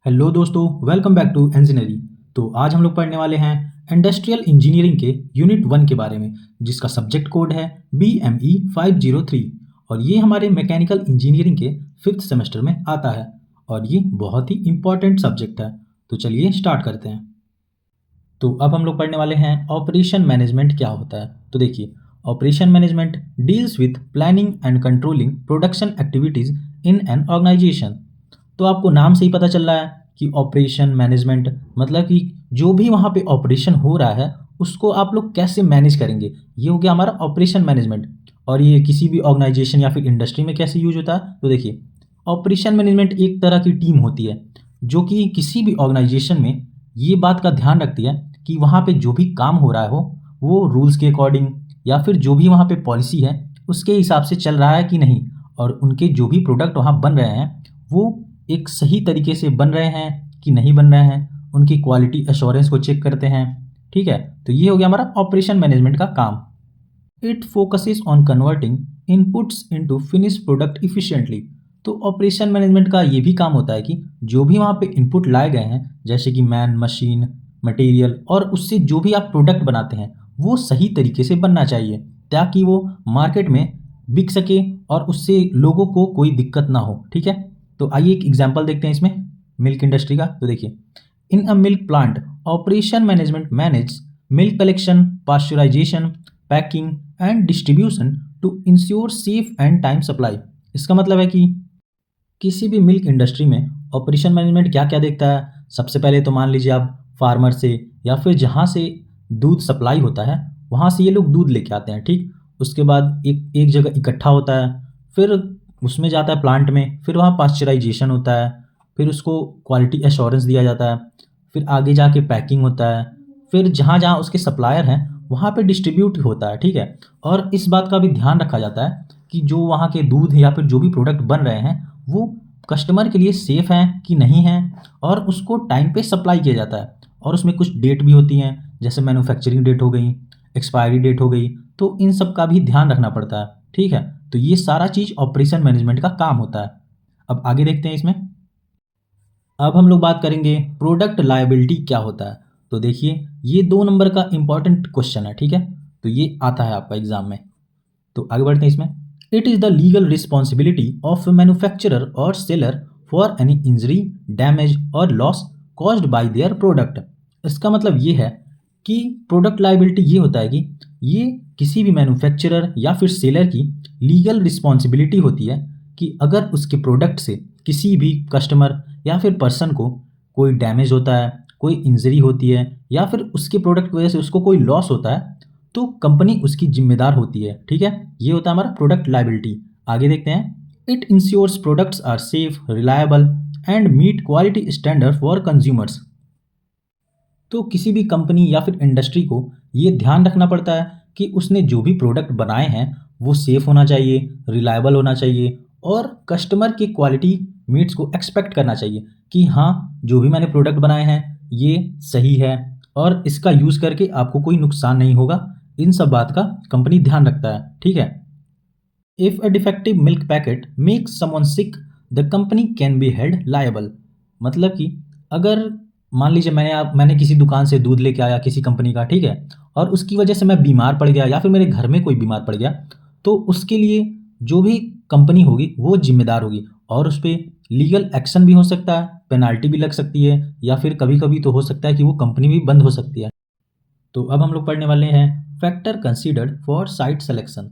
Hello दोस्तों, welcome back to engineering. तो आज हम लोग पढ़ने वाले हैं इंडस्ट्रियल इंजीनियरिंग के यूनिट 1 के बारे में, जिसका सब्जेक्ट कोड है BME 503। और ये हमारे मैकेनिकल इंजीनियरिंग के 5th सेमेस्टर में आता है और ये बहुत ही इम्पॉर्टेंट सब्जेक्ट है। तो चलिए स्टार्ट करते हैं। तो अब हम लोग पढ़ने वाले हैं ऑपरेशन मैनेजमेंट क्या होता है। तो देखिए, operation management deals with planning and controlling production activities in an organisation. तो आपको नाम से ही पता चल रहा है कि ऑपरेशन मैनेजमेंट मतलब कि जो भी वहाँ पे ऑपरेशन हो रहा है उसको आप लोग कैसे मैनेज करेंगे, ये हो गया हमारा ऑपरेशन मैनेजमेंट। और ये किसी भी ऑर्गेनाइजेशन या फिर इंडस्ट्री में कैसे यूज होता है, तो देखिए, ऑपरेशन मैनेजमेंट एक तरह की टीम होती है जो कि किसी भी ऑर्गेनाइजेशन में ये बात का ध्यान रखती है कि वहाँ पे जो भी काम हो रहा हो वो रूल्स के अकॉर्डिंग या फिर जो भी वहाँ पे पॉलिसी है उसके हिसाब से चल रहा है कि नहीं, और उनके जो भी प्रोडक्ट वहाँ बन रहे हैं वो एक सही तरीके से बन रहे हैं कि नहीं बन रहे हैं, उनकी क्वालिटी एश्योरेंस को चेक करते हैं। ठीक है, तो ये हो गया हमारा ऑपरेशन मैनेजमेंट का काम। It focuses on converting inputs into finish product efficiently. तो ऑपरेशन मैनेजमेंट का ये भी काम होता है कि जो भी वहाँ पे इनपुट लाए गए हैं, जैसे कि मैन, मशीन, मटेरियल, और उससे जो भी आप प्रोडक्ट बनाते हैं वो सही तरीके से बनना चाहिए ताकि वो मार्केट में बिक सके और उससे लोगों को कोई दिक्कत ना हो। ठीक है, तो आइए एक एग्जांपल देखते हैं इसमें मिल्क इंडस्ट्री का। तो देखिए, in a milk plant operation management manage milk collection, pasteurization, packing and distribution to ensure safe and time supply. इसका मतलब है कि किसी भी मिल्क इंडस्ट्री में ऑपरेशन मैनेजमेंट क्या क्या देखता है। सबसे पहले तो मान लीजिए आप फार्मर से या फिर जहाँ से दूध सप्लाई होता है वहाँ से ये लोग दूध लेके आते हैं। ठीक, उसके बाद एक एक जगह इकट्ठा होता है, फिर उसमें जाता है प्लांट में, फिर वहाँ पास्चराइजेशन होता है, फिर उसको क्वालिटी एश्योरेंस दिया जाता है, फिर आगे जाके पैकिंग होता है, फिर जहाँ जहाँ उसके सप्लायर हैं वहाँ पे डिस्ट्रीब्यूट होता है। ठीक है, और इस बात का भी ध्यान रखा जाता है कि जो वहाँ के दूध या फिर जो भी प्रोडक्ट बन रहे हैं वो कस्टमर के लिए सेफ़ हैं कि नहीं हैं, और उसको टाइम पे सप्लाई किया जाता है। और उसमें कुछ डेट भी होती हैं, जैसे मैन्युफैक्चरिंग डेट हो गई, एक्सपायरी डेट हो गई, तो इन सब का भी ध्यान रखना पड़ता है। ठीक है, तो ये सारा चीज़ ऑपरेशन मैनेजमेंट का काम होता है। अब आगे देखते हैं इसमें। अब हम लोग बात करेंगे प्रोडक्ट लायबिलिटी क्या होता है। तो देखिए, ये 2 नंबर का इंपॉर्टेंट क्वेश्चन है। ठीक है, तो ये आता है आपका एग्जाम में। तो आगे बढ़ते हैं इसमें। It is the legal responsibility of manufacturer और seller for any injury, damage और loss caused by their product. इसका मतलब ये है कि प्रोडक्ट लायबिलिटी ये होता है कि ये किसी भी मैन्युफैक्चरर या फिर सेलर की लीगल रिस्पॉन्सिबिलिटी होती है कि अगर उसके प्रोडक्ट से किसी भी कस्टमर या फिर पर्सन को कोई डैमेज होता है, कोई इंजरी होती है या फिर उसके प्रोडक्ट की वजह से उसको कोई लॉस होता है तो कंपनी उसकी जिम्मेदार होती है। ठीक है, ये होता है हमारा प्रोडक्ट लायबिलिटी। आगे देखते हैं। It insures products are safe, reliable and meet quality standard for consumers. तो किसी भी कंपनी या फिर इंडस्ट्री को ये ध्यान रखना पड़ता है कि उसने जो भी प्रोडक्ट बनाए हैं वो सेफ होना चाहिए, रिलायबल होना चाहिए, और कस्टमर की क्वालिटी मीट्स को एक्सपेक्ट करना चाहिए कि हाँ, जो भी मैंने प्रोडक्ट बनाए हैं ये सही है और इसका यूज़ करके आपको कोई नुकसान नहीं होगा। इन सब बात का कंपनी ध्यान रखता है। ठीक है, if a defective milk packet makes someone sick the company can be held liable. मतलब कि अगर मान लीजिए मैंने किसी दुकान से दूध लेके आया किसी कंपनी का, ठीक है, और उसकी वजह से मैं बीमार पड़ गया या फिर मेरे घर में कोई बीमार पड़ गया, तो उसके लिए जो भी कंपनी होगी वो जिम्मेदार होगी और उस पर लीगल एक्शन भी हो सकता है, पेनाल्टी भी लग सकती है, या फिर कभी कभी तो हो सकता है कि वो कंपनी भी बंद हो सकती है। तो अब हम लोग पढ़ने वाले हैं factor considered for site selection.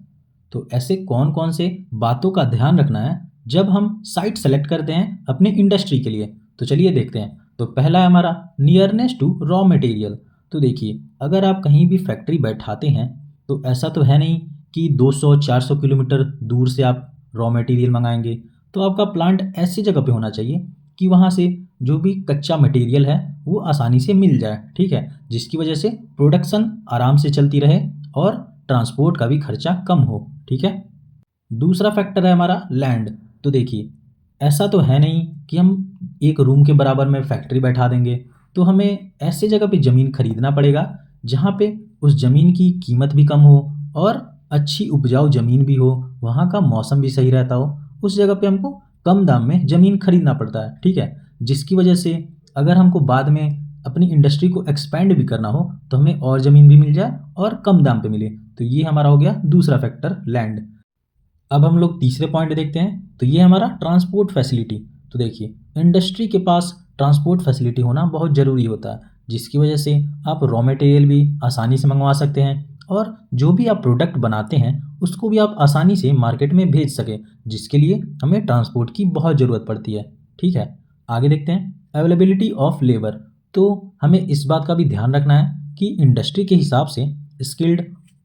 तो ऐसे कौन कौन से बातों का ध्यान रखना है जब हम साइट सेलेक्ट करते हैं अपने इंडस्ट्री के लिए। तो चलिए देखते हैं। तो पहला है हमारा नियरनेस टू रॉ मटेरियल। तो देखिए, अगर आप कहीं भी फैक्ट्री बैठाते हैं तो ऐसा तो है नहीं कि 200-400 किलोमीटर दूर से आप रॉ मटेरियल मंगाएंगे। तो आपका प्लांट ऐसी जगह पे होना चाहिए कि वहाँ से जो भी कच्चा मटेरियल है वो आसानी से मिल जाए। ठीक है, जिसकी वजह से प्रोडक्शन आराम से चलती रहे और ट्रांसपोर्ट का भी खर्चा कम हो। ठीक है, दूसरा फैक्टर है हमारा लैंड। तो देखिए, ऐसा तो है नहीं कि हम एक रूम के बराबर में फैक्ट्री बैठा देंगे, तो हमें ऐसे जगह पे ज़मीन खरीदना पड़ेगा जहाँ पे उस ज़मीन की कीमत भी कम हो और अच्छी उपजाऊ ज़मीन भी हो, वहाँ का मौसम भी सही रहता हो। उस जगह पे हमको कम दाम में ज़मीन खरीदना पड़ता है। ठीक है, जिसकी वजह से अगर हमको बाद में अपनी इंडस्ट्री को एक्सपेंड भी करना हो तो हमें और ज़मीन भी मिल जाए और कम दाम पे मिले। तो ये हमारा हो गया दूसरा फैक्टर, लैंड। अब हम लोग तीसरे पॉइंट देखते हैं, तो ये हमारा ट्रांसपोर्ट फैसिलिटी। तो देखिए, इंडस्ट्री के पास ट्रांसपोर्ट फैसिलिटी होना बहुत ज़रूरी होता है, जिसकी वजह से आप रॉ मटेरियल भी आसानी से मंगवा सकते हैं और जो भी आप प्रोडक्ट बनाते हैं उसको भी आप आसानी से मार्केट में भेज सकें, जिसके लिए हमें ट्रांसपोर्ट की बहुत ज़रूरत पड़ती है। ठीक है, आगे देखते हैं अवेलेबिलिटी ऑफ लेबर। तो हमें इस बात का भी ध्यान रखना है कि इंडस्ट्री के हिसाब से स्किल्ड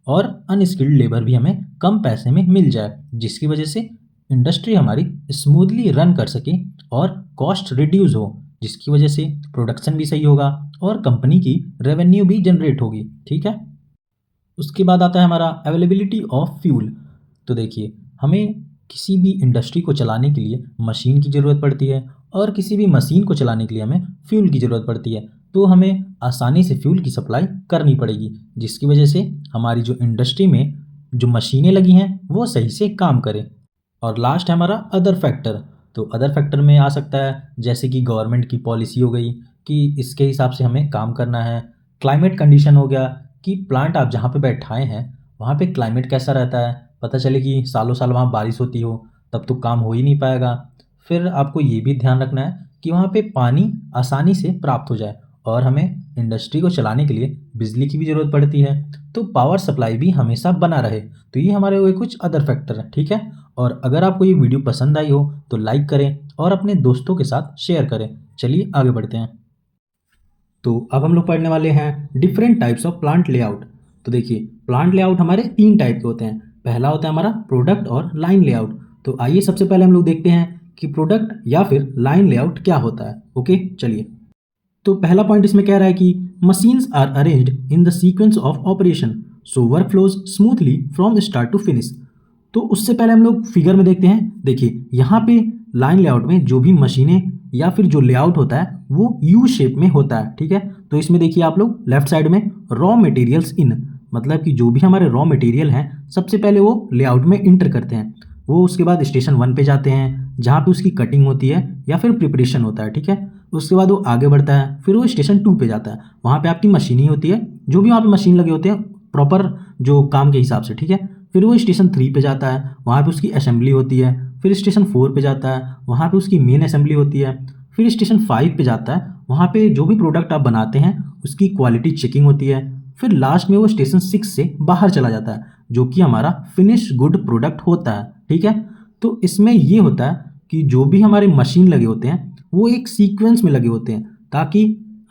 और अनस्किल्ड लेबर भी हमें कम पैसे में मिल जाए, जिसकी वजह से इंडस्ट्री हमारी स्मूथली रन कर सके और कॉस्ट रिड्यूस हो, जिसकी वजह से प्रोडक्शन भी सही होगा और कंपनी की रेवेन्यू भी जनरेट होगी। ठीक है, उसके बाद आता है हमारा अवेलेबिलिटी ऑफ फ्यूल। तो देखिए, हमें किसी भी इंडस्ट्री को चलाने के लिए मशीन की ज़रूरत पड़ती है और किसी भी मशीन को चलाने के लिए हमें फ्यूल की ज़रूरत पड़ती है। तो हमें आसानी से फ्यूल की सप्लाई करनी पड़ेगी, जिसकी वजह से हमारी जो इंडस्ट्री में जो मशीनें लगी हैं वो सही से काम करें। और लास्ट है हमारा अदर फैक्टर। तो अदर फैक्टर में आ सकता है जैसे कि गवर्नमेंट की पॉलिसी हो गई कि इसके हिसाब से हमें काम करना है, क्लाइमेट कंडीशन हो गया कि प्लांट आप जहाँ पे बैठाए हैं वहाँ पे क्लाइमेट कैसा रहता है, पता चले कि सालों साल वहाँ बारिश होती हो तब तो काम हो ही नहीं पाएगा। फिर आपको ये भी ध्यान रखना है कि वहाँ पे पानी आसानी से प्राप्त हो जाए और हमें इंडस्ट्री को चलाने के लिए बिजली की भी ज़रूरत पड़ती है, तो पावर सप्लाई भी हमेशा बना रहे। तो ये हमारे हुए कुछ अदर फैक्टर हैं। ठीक है, और अगर आपको ये वीडियो पसंद आई हो तो लाइक करें और अपने दोस्तों के साथ शेयर करें। चलिए आगे बढ़ते हैं। तो अब हम लोग पढ़ने वाले हैं different types of plant layout. तो देखिए, प्लांट लेआउट हमारे 3 टाइप के होते हैं। पहला होता है हमारा प्रोडक्ट और लाइन लेआउट। तो आइए सबसे पहले हम लोग देखते हैं कि प्रोडक्ट या फिर लाइन लेआउट क्या होता है। ओके, चलिए। तो पहला पॉइंट इसमें कह रहा है कि machines are arranged in the sequence of operation so work flows smoothly from start to finish. तो उससे पहले हम लोग फिगर में देखते हैं। देखिए, यहाँ पे लाइन लेआउट में जो भी मशीनें या फिर जो लेआउट होता है वो यू शेप में होता है। ठीक है, तो इसमें देखिए आप लोग लेफ्ट साइड में रॉ मटेरियल्स इन, मतलब कि जो भी हमारे रॉ मटेरियल हैं सबसे पहले वो लेआउट में इंटर करते हैं। वो उसके बाद स्टेशन 1 पे जाते हैं जहाँ पे उसकी कटिंग होती है या फिर प्रिपरेशन होता है। ठीक है, उसके बाद वो आगे बढ़ता है, फिर वो स्टेशन 2 पे जाता है। वहाँ पे आपकी मशीन ही होती है, जो भी वहाँ पे मशीन लगे होते हैं प्रॉपर जो काम के हिसाब से। ठीक है, फिर वो स्टेशन 3 पे जाता है, वहाँ पे उसकी असेंबली होती है। फिर स्टेशन 4 पे जाता है, वहाँ पे उसकी मेन असेंबली होती है। फिर स्टेशन 5 पे जाता है, वहाँ पे जो भी प्रोडक्ट आप बनाते हैं उसकी क्वालिटी चेकिंग होती है। फिर लास्ट में वो स्टेशन 6 से बाहर चला जाता है, जो कि हमारा फिनिश गुड प्रोडक्ट होता है। ठीक है, तो इसमें ये होता है कि जो भी हमारे मशीन लगे होते हैं वो एक सीक्वेंस में लगे होते हैं ताकि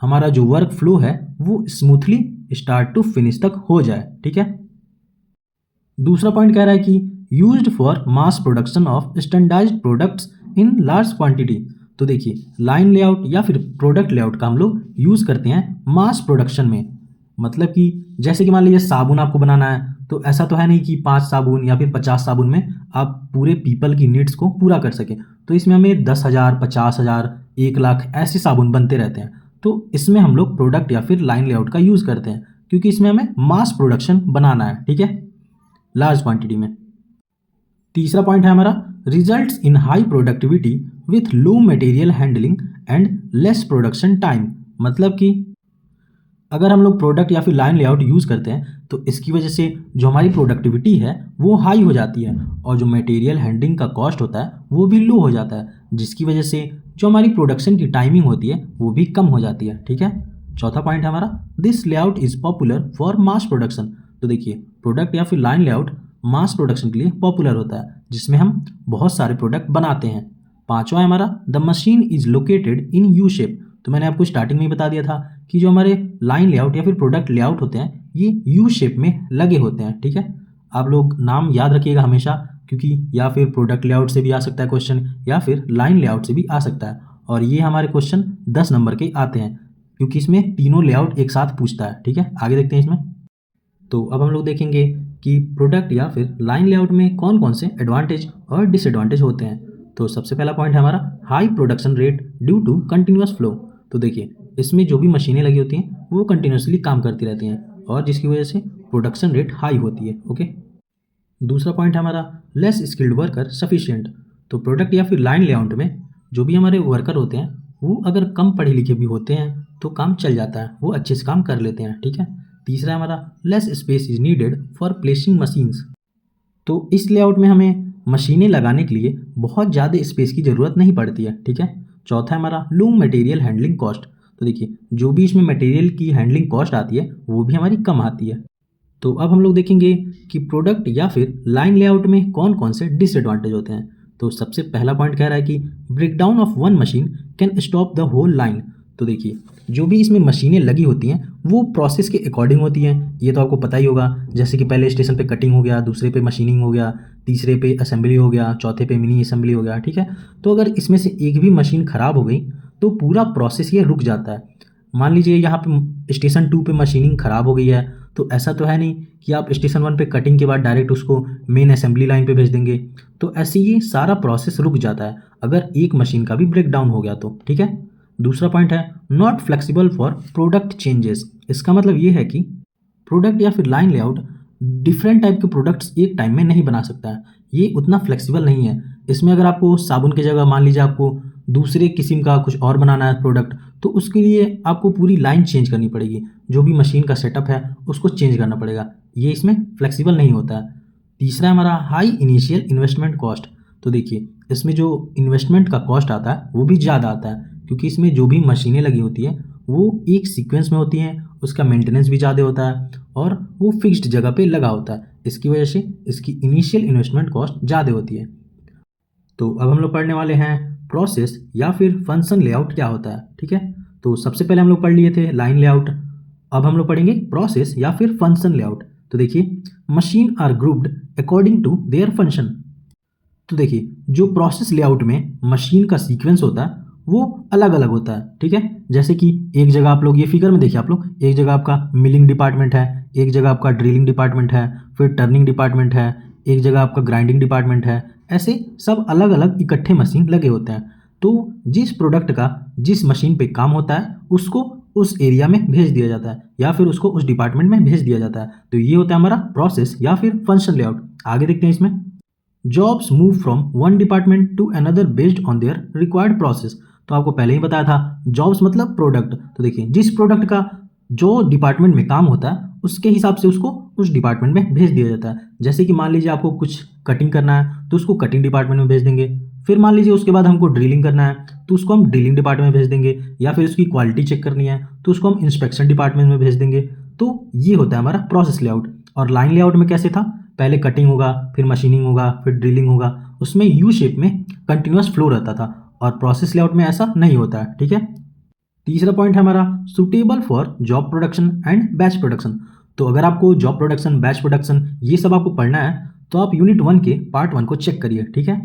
हमारा जो वर्क फ्लो है वो स्मूथली स्टार्ट टू फिनिश तक हो जाए। ठीक है, दूसरा पॉइंट कह रहा है कि used for mass production of standardised products in large quantity. तो देखिए, लाइन लेआउट या फिर प्रोडक्ट लेआउट का हम लोग यूज़ करते हैं मास प्रोडक्शन में। मतलब कि जैसे कि मान लीजिए साबुन आपको बनाना है, तो ऐसा तो है नहीं कि 5 साबुन या फिर 50 साबुन में आप पूरे पीपल की नीड्स को पूरा कर सकें। तो इसमें हमें 10,000, 50,000, 1,00,000 ऐसे साबुन बनते रहते हैं। तो इसमें हम लोग प्रोडक्ट या फिर लाइन लेआउट का यूज़ करते हैं क्योंकि इसमें हमें मास प्रोडक्शन बनाना है। ठीक है, लार्ज क्वांटिटी में। तीसरा पॉइंट है हमारा results in high productivity with low material handling and less production time. मतलब कि अगर हम लोग प्रोडक्ट या फिर लाइन लेआउट यूज़ करते हैं तो इसकी वजह से जो हमारी प्रोडक्टिविटी है वो हाई हो जाती है और जो मटेरियल हैंडलिंग का कॉस्ट होता है वो भी लो हो जाता है, जिसकी वजह से जो हमारी प्रोडक्शन की टाइमिंग होती है वो भी कम हो जाती है। ठीक है, चौथा पॉइंट है हमारा this layout is popular for mass production. तो देखिए, प्रोडक्ट या फिर लाइन लेआउट मास प्रोडक्शन के लिए पॉपुलर होता है जिसमें हम बहुत सारे प्रोडक्ट बनाते हैं। पांचवा है हमारा the machine is located in U shape. तो मैंने आपको स्टार्टिंग में ही बता दिया था कि जो हमारे लाइन लेआउट या फिर प्रोडक्ट लेआउट होते हैं ये यू शेप में लगे होते हैं। ठीक है, आप लोग नाम याद रखिएगा हमेशा, क्योंकि या फिर प्रोडक्ट लेआउट से भी आ सकता है क्वेश्चन या फिर लाइन लेआउट से भी आ सकता है। और ये हमारे क्वेश्चन 10 नंबर के आते हैं क्योंकि इसमें तीनों लेआउट एक साथ पूछता है। ठीक है, आगे देखते हैं इसमें। तो अब हम लोग देखेंगे कि प्रोडक्ट या फिर लाइन लेआउट में कौन कौन से एडवांटेज और डिसएडवांटेज होते हैं। तो सबसे पहला पॉइंट है हमारा high production rate due to continuous flow. तो देखिए, इसमें जो भी मशीनें लगी होती हैं वो कंटिन्यूसली काम करती रहती हैं और जिसकी वजह से प्रोडक्शन रेट हाई होती है। ओके, दूसरा पॉइंट है हमारा लेस स्किल्ड वर्कर सफिशिएंट। तो प्रोडक्ट या फिर लाइन लेआउट में जो भी हमारे वर्कर होते हैं वो अगर कम पढ़े लिखे भी होते हैं तो काम चल जाता है, वो अच्छे से काम कर लेते हैं, ठीक है। तीसरा है हमारा less space is needed for placing machines. तो इस लेआउट में हमें मशीनें लगाने के लिए बहुत ज़्यादा स्पेस की ज़रूरत नहीं पड़ती है, ठीक है। चौथा है हमारा लो मटेरियल हैंडलिंग कॉस्ट। तो देखिए जो भी इसमें मटेरियल की हैंडलिंग कॉस्ट आती है वो भी हमारी कम आती है। तो अब हम लोग देखेंगे कि प्रोडक्ट या फिर लाइन लेआउट में कौन कौन से डिसएडवांटेज होते हैं। तो सबसे पहला पॉइंट कह रहा है कि breakdown of one machine can stop the whole line. तो देखिए जो भी इसमें मशीनें लगी होती हैं वो प्रोसेस के अकॉर्डिंग होती हैं, ये तो आपको पता ही होगा। जैसे कि पहले स्टेशन पे कटिंग हो गया, दूसरे पे मशीनिंग हो गया, तीसरे पे असेंबली हो गया, चौथे पे मिनी असेंबली हो गया, ठीक है। तो अगर इसमें से एक भी मशीन ख़राब हो गई तो पूरा प्रोसेस ये रुक जाता है। मान लीजिए यहाँ पे स्टेशन 2 पे मशीनिंग ख़राब हो गई है, तो ऐसा तो है नहीं कि आप स्टेशन 1 पे कटिंग के बाद डायरेक्ट उसको मेन असेंबली लाइन पे भेज देंगे। तो ऐसे ये सारा प्रोसेस रुक जाता है अगर एक मशीन का भी ब्रेक डाउन हो गया तो, ठीक है। दूसरा पॉइंट है not flexible for product changes. इसका मतलब ये है कि प्रोडक्ट या फिर लाइन लेआउट डिफरेंट टाइप के प्रोडक्ट्स एक टाइम में नहीं बना सकता है, ये उतना फ्लेक्सिबल नहीं है। इसमें अगर आपको साबुन की जगह मान लीजिए आपको दूसरे किस्म का कुछ और बनाना है प्रोडक्ट, तो उसके लिए आपको पूरी लाइन चेंज करनी पड़ेगी, जो भी मशीन का सेटअप है उसको चेंज करना पड़ेगा, ये इसमें फ्लेक्सिबल नहीं होता है। तीसरा है हमारा हाई इनिशियल इन्वेस्टमेंट कॉस्ट। तो देखिए इसमें जो इन्वेस्टमेंट का कॉस्ट आता है वो भी ज़्यादा आता है, क्योंकि इसमें जो भी मशीनें लगी होती हैं वो एक सीक्वेंस में होती हैं, उसका मेंटेनेंस भी ज़्यादा होता है और वो फिक्स्ड जगह पे लगा होता है। इसकी वजह से इसकी इनिशियल इन्वेस्टमेंट कॉस्ट ज़्यादा होती है। तो अब हम लोग पढ़ने वाले हैं प्रोसेस या फिर फंक्शन लेआउट क्या होता है, ठीक है। तो सबसे पहले हम लोग पढ़ लिए थे लाइन लेआउट, अब हम लोग पढ़ेंगे प्रोसेस या फिर फंक्शन लेआउट। तो देखिए machine are grouped according to their function. तो देखिए जो प्रोसेस लेआउट में मशीन का सीक्वेंस होता है वो अलग अलग होता है, ठीक है। जैसे कि एक जगह आप लोग ये फिगर में देखिए, आप लोग एक जगह आपका मिलिंग डिपार्टमेंट है, एक जगह आपका ड्रिलिंग डिपार्टमेंट है, फिर टर्निंग डिपार्टमेंट है, एक जगह आपका ग्राइंडिंग डिपार्टमेंट है। ऐसे सब अलग अलग इकट्ठे मशीन लगे होते हैं। तो जिस प्रोडक्ट का जिस मशीन पे काम होता है उसको उस एरिया में भेज दिया जाता है या फिर उसको उस डिपार्टमेंट में भेज दिया जाता है। तो ये होता है हमारा प्रोसेस या फिर फंक्शन लेआउट। आगे देखते हैं इसमें jobs move from one department to another based on their required process. तो आपको पहले ही बताया था जॉब्स मतलब प्रोडक्ट। तो देखिए जिस प्रोडक्ट का जो डिपार्टमेंट में काम होता है उसके हिसाब से उसको उस डिपार्टमेंट में भेज दिया जाता है। जैसे कि मान लीजिए आपको कुछ कटिंग करना है तो उसको कटिंग डिपार्टमेंट में भेज देंगे, फिर मान लीजिए उसके बाद हमको ड्रिलिंग करना है तो उसको हम ड्रिलिंग डिपार्टमेंट में भेज देंगे, या फिर उसकी क्वालिटी चेक करनी है तो उसको हम इंस्पेक्शन डिपार्टमेंट में भेज देंगे। तो ये होता है हमारा प्रोसेस लेआउट। और लाइन लेआउट में कैसे था, पहले कटिंग होगा, फिर मशीनिंग होगा, फिर ड्रिलिंग होगा, उसमें यू शेप में कंटिन्यूअस फ्लो रहता था। और प्रोसेस लेआउट में ऐसा नहीं होता है, ठीक है। तीसरा पॉइंट है हमारा suitable for job production and batch production. तो अगर आपको जॉब प्रोडक्शन, बैच प्रोडक्शन ये सब आपको पढ़ना है तो आप यूनिट 1 के पार्ट 1 को चेक करिए, ठीक है।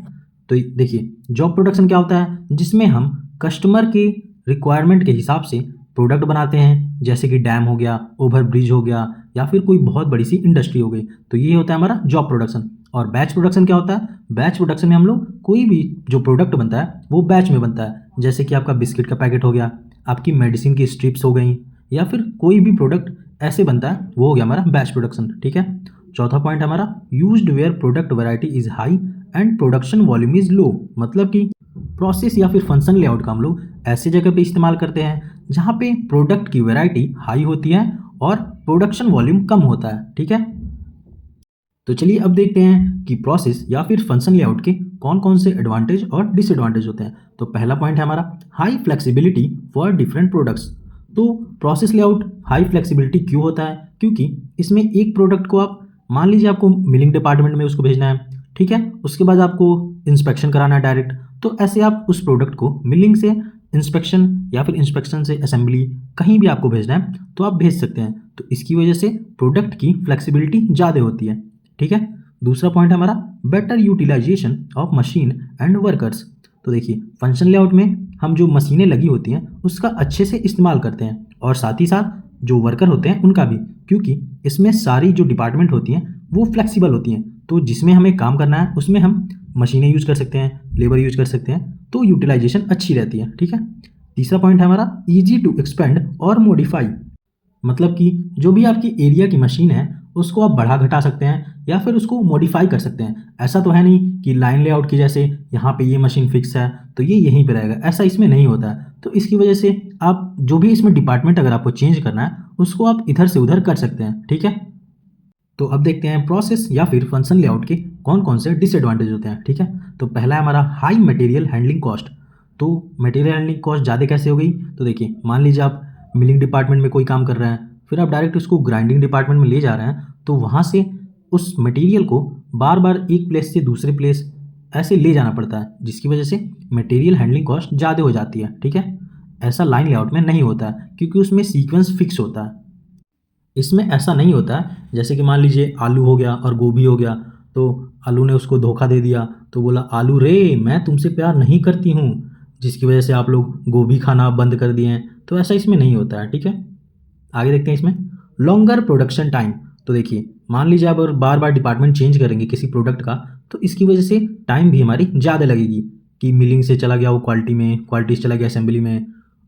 तो देखिए जॉब प्रोडक्शन क्या होता है, जिसमें हम कस्टमर के रिक्वायरमेंट के हिसाब से प्रोडक्ट बनाते हैं, जैसे कि डैम हो गया, ओवर ब्रिज हो गया, या फिर कोई बहुत बड़ी सी इंडस्ट्री हो गई। तो ये होता है हमारा जॉब प्रोडक्शन। और बैच प्रोडक्शन क्या होता है, बैच प्रोडक्शन में हम लोग कोई भी जो प्रोडक्ट बनता है वो बैच में बनता है। जैसे कि आपका बिस्किट का पैकेट हो गया, आपकी मेडिसिन की स्ट्रिप्स हो गई, या फिर कोई भी प्रोडक्ट ऐसे बनता है, वो हो गया हमारा बैच प्रोडक्शन, ठीक है। चौथा पॉइंट हमारा used where product variety is high and production volume is low. मतलब कि प्रोसेस या फिर फंक्शन लेआउट का हम लोग ऐसी जगह पे इस्तेमाल करते हैं जहाँ पे प्रोडक्ट की वैरायटी हाई होती है और प्रोडक्शन वॉल्यूम कम होता है, ठीक है। तो चलिए अब देखते हैं कि प्रोसेस या फिर फंक्शन लेआउट के कौन कौन से एडवांटेज और डिसएडवांटेज होते हैं। तो पहला पॉइंट है हमारा high flexibility for different products. तो प्रोसेस लेआउट हाई फ्लेक्सिबिलिटी क्यों होता है, क्योंकि इसमें एक प्रोडक्ट को आप मान लीजिए आपको मिलिंग डिपार्टमेंट में उसको भेजना है, ठीक है, उसके बाद आपको इंस्पेक्शन कराना है डायरेक्ट, तो ऐसे आप उस प्रोडक्ट को मिलिंग से इंस्पेक्शन या फिर इंस्पेक्शन से असेंबली कहीं भी आपको भेजना है तो आप भेज सकते हैं। तो इसकी वजह से प्रोडक्ट की फ्लेक्सिबिलिटी ज़्यादा होती है, ठीक है। दूसरा पॉइंट है हमारा better utilisation of machine and workers. तो देखिए फंक्शन लेआउट में हम जो मशीनें लगी होती हैं उसका अच्छे से इस्तेमाल करते हैं, और साथ ही साथ जो वर्कर होते हैं उनका भी, क्योंकि इसमें सारी जो डिपार्टमेंट होती हैं वो फ्लेक्सिबल होती हैं। तो जिसमें हमें काम करना है उसमें हम मशीनें यूज कर सकते हैं, लेबर यूज कर सकते हैं, तो यूटिलाइजेशन अच्छी रहती है, ठीक है। तीसरा पॉइंट है हमारा ईजी टू एक्सपेंड और मॉडिफाई। मतलब कि जो भी आपकी एरिया की मशीन है उसको आप बढ़ा घटा सकते हैं या फिर उसको मॉडिफाई कर सकते हैं। ऐसा तो है नहीं कि लाइन लेआउट की जैसे यहाँ पे ये मशीन फिक्स है तो ये यहीं पे रहेगा, ऐसा इसमें नहीं होता है। तो इसकी वजह से आप जो भी इसमें डिपार्टमेंट अगर आपको चेंज करना है उसको आप इधर से उधर कर सकते हैं, ठीक है। तो अब देखते हैं प्रोसेस या फिर फंक्शन लेआउट के कौन कौन से डिसएडवांटेज होते हैं, ठीक है। तो पहला है हमारा हाई मटेरियल हैंडलिंग कॉस्ट। तो मटेरियल हैंडलिंग कॉस्ट ज़्यादा कैसे हो गई, तो देखिए मान लीजिए आप मिलिंग डिपार्टमेंट में कोई काम कर रहे हैं, फिर आप डायरेक्ट उसको ग्राइंडिंग डिपार्टमेंट में ले जा रहे हैं, तो वहाँ से उस मटेरियल को बार बार एक प्लेस से दूसरे प्लेस ऐसे ले जाना पड़ता है, जिसकी वजह से मटेरियल हैंडलिंग कॉस्ट ज़्यादा हो जाती है, ठीक है। ऐसा लाइन लेआउट में नहीं होता है क्योंकि उसमें सीक्वेंस फिक्स होता है। इसमें ऐसा नहीं होता है, जैसे कि मान लीजिए आलू हो गया और गोभी हो गया, तो आलू ने उसको धोखा दे दिया तो बोला आलू रे मैं तुमसे प्यार नहीं करती हूँ, जिसकी वजह से आप लोग गोभी खाना बंद कर दिए हैं। तो ऐसा इसमें नहीं होता है, ठीक है। आगे देखते हैं इसमें लॉन्गर प्रोडक्शन टाइम। तो देखिए मान लीजिए आप अगर बार बार डिपार्टमेंट चेंज करेंगे किसी प्रोडक्ट का, तो इसकी वजह से टाइम भी हमारी ज़्यादा लगेगी कि मिलिंग से चला गया वो क्वालिटी में, क्वालिटी से चला गया असेंबली में,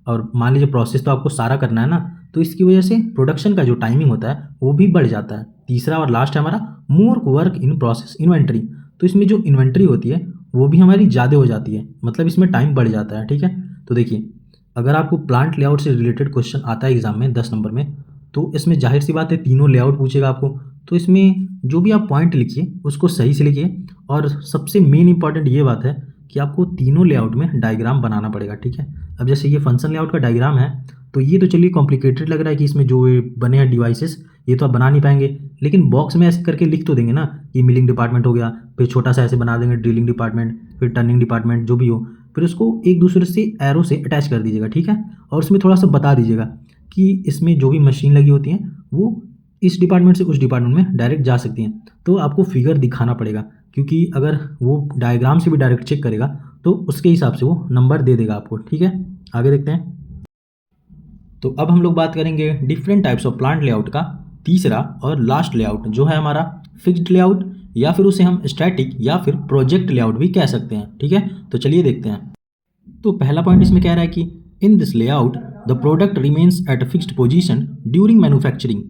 और मान लीजिए प्रोसेस तो आपको सारा करना है ना, तो इसकी वजह से प्रोडक्शन का जो टाइमिंग होता है वो भी बढ़ जाता है। तीसरा और लास्ट है हमारा more work in process inventory. तो इसमें जो इन्वेंट्री होती है वो भी हमारी ज़्यादा हो जाती है, मतलब इसमें टाइम बढ़ जाता है, ठीक है। तो देखिए अगर आपको प्लांट लेआउट से रिलेटेड क्वेश्चन आता है एग्जाम में 10 नंबर में, तो इसमें जाहिर सी बात है तीनों लेआउट पूछेगा आपको। तो इसमें जो भी आप पॉइंट लिखिए उसको सही से लिखिए, और सबसे मेन इंपॉर्टेंट ये बात है कि आपको तीनों लेआउट में डायग्राम बनाना पड़ेगा, ठीक है। अब जैसे ये फंक्शन लेआउट का डायग्राम है, तो ये तो चलिए कॉम्प्लिकेटेड लग रहा है कि इसमें जो ये बने हैं डिवाइसेस ये तो आप बना नहीं पाएंगे, लेकिन बॉक्स में ऐसे करके लिख तो देंगे ना कि मिलिंग डिपार्टमेंट हो गया, फिर छोटा सा ऐसे बना देंगे ड्रिलिंग डिपार्टमेंट, फिर टर्निंग डिपार्टमेंट, जो भी हो, फिर उसको एक दूसरे से एरो से अटैच कर दीजिएगा, ठीक है। और उसमें थोड़ा सा बता दीजिएगा कि इसमें जो भी मशीन लगी होती हैं वो इस डिपार्टमेंट से उस डिपार्टमेंट में डायरेक्ट जा सकती हैं। तो आपको फिगर दिखाना पड़ेगा, क्योंकि अगर वो डायग्राम से भी डायरेक्ट चेक करेगा तो उसके हिसाब से वो नंबर दे देगा आपको, ठीक है। आगे देखते हैं। तो अब हम लोग बात करेंगे different types of plant layout का तीसरा और लास्ट लेआउट, जो है हमारा फिक्स्ड लेआउट, या फिर उसे हम स्टैटिक या फिर प्रोजेक्ट लेआउट भी कह सकते हैं, ठीक है। तो चलिए देखते हैं। तो पहला पॉइंट इसमें कह रहा है कि in this layout the product remains at a fixed position during manufacturing.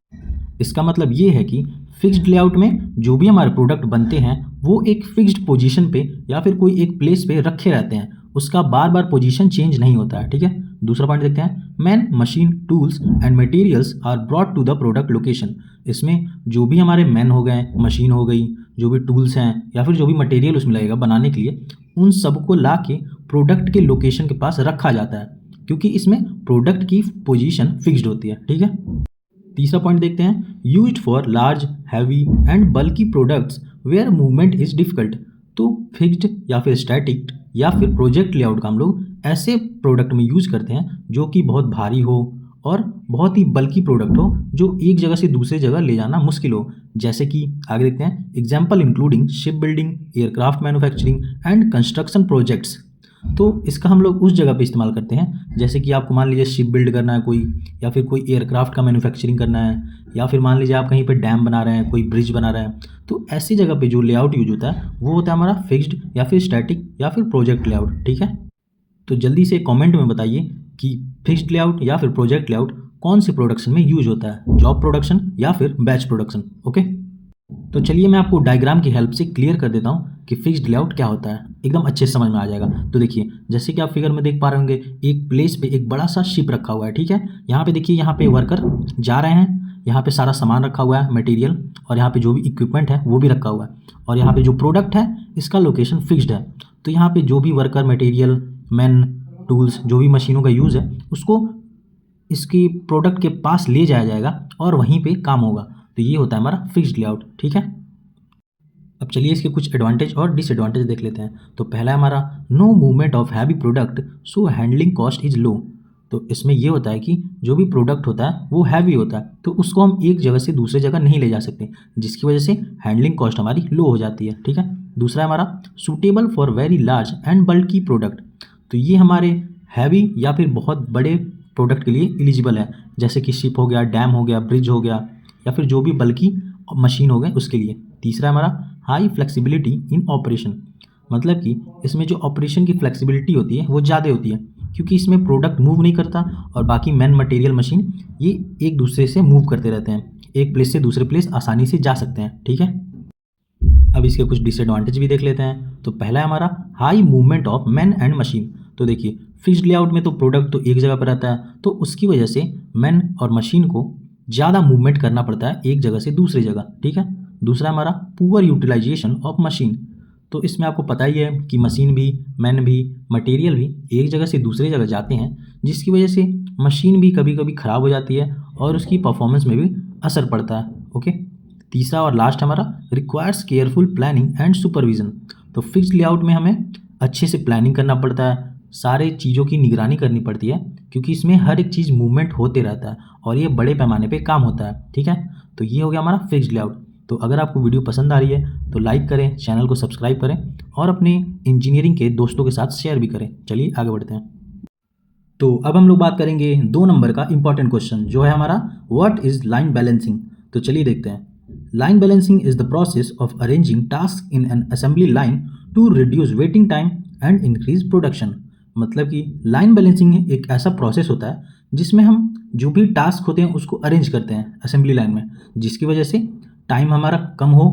इसका मतलब ये है कि फिक्स्ड लेआउट में जो भी हमारे प्रोडक्ट बनते हैं वो एक फिक्स्ड पोजीशन पे या फिर कोई एक प्लेस पे रखे रहते हैं, उसका बार बार पोजीशन चेंज नहीं होता है, ठीक है। दूसरा पॉइंट देखते हैं। Man machine tools and materials are brought to the product location. इसमें जो भी हमारे मैन हो गए, मशीन हो गई, जो भी टूल्स हैं या फिर जो भी मटेरियल उसमें लगेगा बनाने के लिए, उन सबको ला के प्रोडक्ट के लोकेशन के पास रखा जाता है, क्योंकि इसमें प्रोडक्ट की पोजीशन फिक्स्ड होती है, ठीक है। तीसरा पॉइंट देखते हैं। Used for large heavy and bulky products where movement is difficult. तो फिक्स्ड या फिर स्टैटिक या फिर प्रोजेक्ट लेआउट का हम लोग ऐसे प्रोडक्ट में यूज करते हैं जो कि बहुत भारी हो और बहुत ही बल्की प्रोडक्ट हो, जो एक जगह से दूसरे जगह ले जाना मुश्किल हो। जैसे कि आगे देखते हैं। Example including ship building, aircraft manufacturing and construction projects. तो इसका हम लोग उस जगह पे इस्तेमाल करते हैं जैसे कि आपको मान लीजिए शिप बिल्ड करना है कोई, या फिर कोई एयरक्राफ्ट का मैन्युफैक्चरिंग करना है, या फिर मान लीजिए आप कहीं पे डैम बना रहे हैं, कोई ब्रिज बना रहे हैं। तो ऐसी जगह पे जो लेआउट यूज होता है वो होता है हमारा फिक्स्ड या फिर स्टैटिक या फिर प्रोजेक्ट लेआउट, ठीक है। तो जल्दी से कमेंट में बताइए कि फिक्स्ड लेआउट या फिर प्रोजेक्ट लेआउट कौन से प्रोडक्शन में यूज होता है, जॉब प्रोडक्शन या फिर बैच प्रोडक्शन, ओके। तो चलिए मैं आपको डायग्राम की हेल्प से क्लियर कर देता हूँ कि फिक्स्ड लेआउट क्या होता है, एकदम अच्छे से समझ में आ जाएगा। तो देखिए जैसे कि आप फिगर में देख पा रहे होंगे, एक प्लेस पे एक बड़ा सा शिप रखा हुआ है, ठीक है। यहाँ पे देखिए, यहाँ पे वर्कर जा रहे हैं, यहाँ पे सारा सामान रखा हुआ है मटेरियल, और यहाँ पे जो भी इक्विपमेंट है वो भी रखा हुआ है, और यहाँ पे जो प्रोडक्ट है इसका लोकेशन फिक्स्ड है। तो यहाँ पे जो भी वर्कर, मटेरियल, मैन, टूल्स, जो भी मशीनों का यूज़ है उसको इसकी प्रोडक्ट के पास ले जाया जाएगा और वहीं पे काम होगा। तो ये होता है हमारा फिक्स्ड लेआउट, ठीक है। अब चलिए इसके कुछ एडवांटेज और डिसएडवांटेज देख लेते हैं। तो पहला है हमारा no movement of heavy product so handling cost is low. तो इसमें ये होता है कि जो भी प्रोडक्ट होता है वो हैवी होता है, तो उसको हम एक जगह से दूसरे जगह नहीं ले जा सकते, जिसकी वजह से हैंडलिंग कॉस्ट हमारी लो हो जाती है, ठीक है। दूसरा है हमारा suitable for very large and bulky product. तो ये हमारे हैवी या फिर बहुत बड़े प्रोडक्ट के लिए एलिजिबल है, जैसे कि शिप हो गया, डैम हो गया, ब्रिज हो गया, या फिर जो भी बल्कि मशीन हो गए उसके लिए। तीसरा हमारा हाई फ्लेक्सिबिलिटी इन ऑपरेशन, मतलब कि इसमें जो ऑपरेशन की फ्लेक्सिबिलिटी होती है वो ज़्यादा होती है, क्योंकि इसमें प्रोडक्ट मूव नहीं करता और बाकी मैन मटेरियल मशीन ये एक दूसरे से मूव करते रहते हैं, एक प्लेस से दूसरे प्लेस आसानी से जा सकते हैं। ठीक है, अब इसके कुछ डिसएडवांटेज भी देख लेते हैं। तो पहला है हमारा high movement of man and machine. तो देखिए फिक्स्ड लेआउट में तो प्रोडक्ट तो एक जगह पर रहता है, तो उसकी वजह से मैन और मशीन को ज़्यादा मूवमेंट करना पड़ता है एक जगह से दूसरी जगह। ठीक है, दूसरा हमारा पुअर यूटिलाइजेशन ऑफ मशीन। तो इसमें आपको पता ही है कि मशीन भी, मैन भी, मटेरियल भी एक जगह से दूसरी जगह जाते हैं, जिसकी वजह से मशीन भी कभी कभी ख़राब हो जाती है और उसकी परफॉर्मेंस में भी असर पड़ता है। ओके, तीसरा और लास्ट हमारा requires careful planning and supervision. तो फिक्स्ड लेआउट में हमें अच्छे से प्लानिंग करना पड़ता है, सारे चीज़ों की निगरानी करनी पड़ती है, क्योंकि इसमें हर एक चीज़ मूवमेंट होते रहता है और ये बड़े पैमाने पे काम होता है। ठीक है, तो ये हो गया हमारा फिक्स्ड लेआउट। तो अगर आपको वीडियो पसंद आ रही है तो लाइक करें, चैनल को सब्सक्राइब करें और अपने इंजीनियरिंग के दोस्तों के साथ शेयर भी करें। चलिए आगे बढ़ते हैं। तो अब हम लोग बात करेंगे 2 नंबर का इंपॉर्टेंट क्वेश्चन, जो है हमारा व्हाट इज लाइन बैलेंसिंग। तो चलिए देखते हैं। Line balancing is the process of arranging task in an assembly line to reduce waiting time and increase production. मतलब कि लाइन बैलेंसिंग एक ऐसा प्रोसेस होता है जिसमें हम जो भी टास्क होते हैं उसको अरेंज करते हैं असेंबली लाइन में, जिसकी वजह से टाइम हमारा कम हो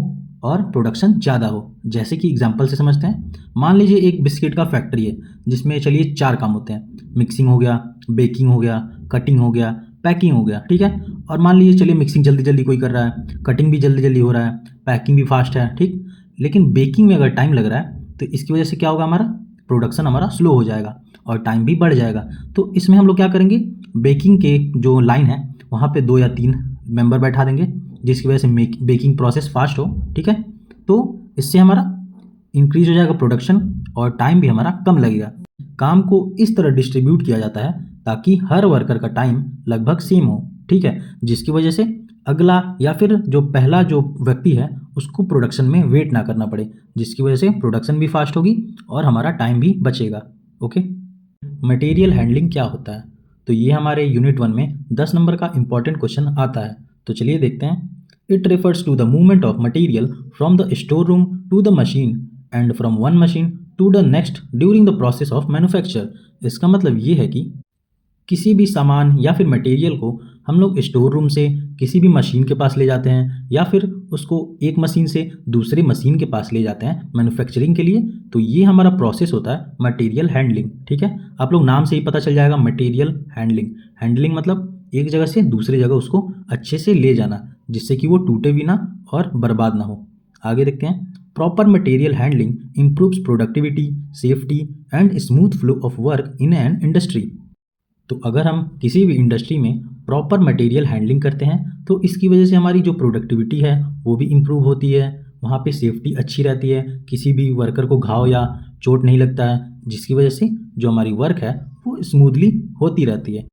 और प्रोडक्शन ज़्यादा हो। जैसे कि एग्जांपल से समझते हैं, मान लीजिए एक बिस्किट का फैक्ट्री है जिसमें चलिए 4 काम होते हैं, मिक्सिंग हो गया, बेकिंग हो गया, कटिंग हो गया, पैकिंग हो गया। ठीक है, और मान लीजिए चलिए मिक्सिंग जल्दी जल्दी कोई कर रहा है, कटिंग भी जल्दी जल्दी हो रहा है, पैकिंग भी फास्ट है। ठीक, लेकिन बेकिंग में अगर टाइम लग रहा है तो इसकी वजह से क्या होगा, हमारा प्रोडक्शन हमारा स्लो हो जाएगा और टाइम भी बढ़ जाएगा। तो इसमें हम लोग क्या करेंगे, बेकिंग के जो लाइन है वहाँ पे 2 या 3 मेंबर बैठा देंगे, जिसकी वजह से बेकिंग प्रोसेस फास्ट हो। ठीक है, तो इससे हमारा इंक्रीज हो जाएगा प्रोडक्शन और टाइम भी हमारा कम लगेगा। काम को इस तरह डिस्ट्रीब्यूट किया जाता है ताकि हर वर्कर का टाइम लगभग सेम हो। ठीक है, जिसकी वजह से अगला या फिर जो पहला जो व्यक्ति है उसको प्रोडक्शन में वेट ना करना पड़े, जिसकी वजह से प्रोडक्शन भी फास्ट होगी और हमारा टाइम भी बचेगा। ओके, मटेरियल हैंडलिंग क्या होता है? तो ये हमारे यूनिट 1 में 10 नंबर का इंपॉर्टेंट क्वेश्चन आता है। तो चलिए देखते हैं। It refers to the movement of material from the store room to the machine and from one machine to the next during the process of manufacture. इसका मतलब ये है कि किसी भी सामान या फिर मटेरियल को हम लोग स्टोर रूम से किसी भी मशीन के पास ले जाते हैं या फिर उसको एक मशीन से दूसरे मशीन के पास ले जाते हैं मैन्युफैक्चरिंग के लिए। तो ये हमारा प्रोसेस होता है मटेरियल हैंडलिंग। ठीक है, आप लोग नाम से ही पता चल जाएगा मटेरियल हैंडलिंग। हैंडलिंग मतलब एक जगह से दूसरी जगह उसको अच्छे से ले जाना, जिससे कि वो टूटे भी ना और बर्बाद ना हो। आगे देखते हैं। Proper material handling improves productivity, safety and smooth flow of work in an industry. तो अगर हम किसी भी इंडस्ट्री में प्रॉपर मटेरियल हैंडलिंग करते हैं तो इसकी वजह से हमारी जो प्रोडक्टिविटी है वो भी इम्प्रूव होती है, वहाँ पे सेफ्टी अच्छी रहती है, किसी भी वर्कर को घाव या चोट नहीं लगता है, जिसकी वजह से जो हमारी वर्क है वो स्मूथली होती रहती है।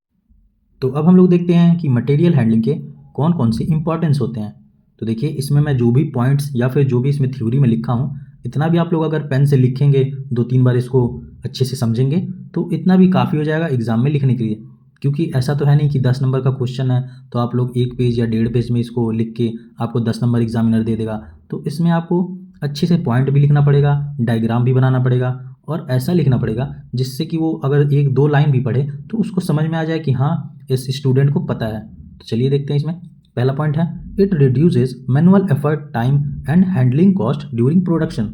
तो अब हम लोग देखते हैं कि मटेरियल हैंडलिंग के कौन कौन से इंपॉर्टेंस होते हैं। तो देखिए इसमें मैं जो भी पॉइंट्स या फिर जो भी इसमें थ्योरी में लिखा हूँ, इतना भी आप लोग अगर पेन से लिखेंगे, 2-3 बार इसको अच्छे से समझेंगे तो इतना भी काफ़ी हो जाएगा एग्ज़ाम में लिखने के लिए। क्योंकि ऐसा तो है नहीं कि 10 नंबर का क्वेश्चन है तो आप लोग 1 पेज या 1.5 पेज में इसको लिख के आपको 10 नंबर एग्जामिनर दे देगा। तो इसमें आपको अच्छे से पॉइंट भी लिखना पड़ेगा, डायग्राम भी बनाना पड़ेगा और ऐसा लिखना पड़ेगा जिससे कि वो अगर 1-2 लाइन भी पढ़े तो उसको समझ में आ जाए कि हाँ इस स्टूडेंट को पता है। तो चलिए देखते हैं। इसमें पहला पॉइंट है it reduces manual effort, time and handling cost during production.